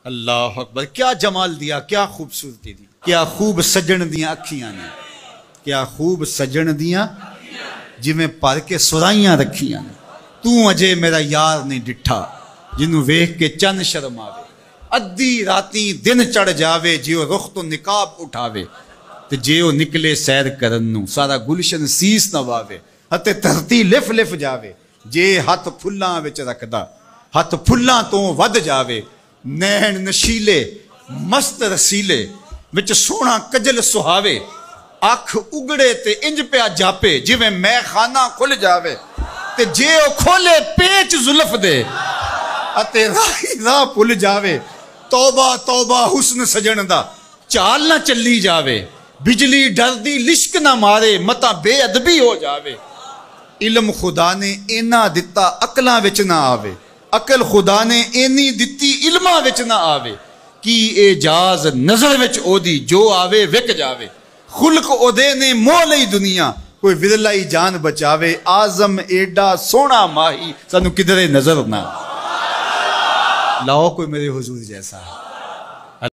اللہ اکبر، کیا جمال دیا، کیا خوبصورتی دی، کیا خوب سجن دیاں اکھیاں نے، کیا خوب سجن دیاں جویں پر کے سرائیاں رکھیاں نے۔ تو اجے میرا یار نہیں ڈٹھا جنوں ویکھ کے چن شرم آوے، ادھی راتی دن چڑھ جاوے جیو رخ تو نقاب اٹھاوے، تے جیو نکلے سیر کرن نو سارا گلشن سیس نواوے، اتے دھرتی لف لف جاوے، جے ہاتھ پھلاں وچ رکھدا ہاتھ پھلاں تو ود جاوے، نین نشیلے مست رسیلے وچ سونا کجل سہاوے، اکھ اگڑے تے انج پیا جاپے جویں میں خانہ کھل جاوے، تے جے او کھولے پیچ زلف دے اتے راہی راہ پھل جاوے، توبہ توبہ حسن سجن دا چال نہ چلی جاوے، بجلی ڈر دی لشک نہ مارے متا بے ادبی ہو جاوے، علم خدا نے اینا دتا عقلاں وچ نہ آوے، عقل خدا نے اینی دتی علماں وچ نہ آوے، کی اعجاز نظر وچ او دی جو آوے وک جاوے، خلق او دے نے مو لئی دنیا کوئی ورلائی جان بچاوے، آزم ایڈا سونا ماہی سانو کدھرے نظر نہ لاؤ کوئی میرے حضور جیسا ہے۔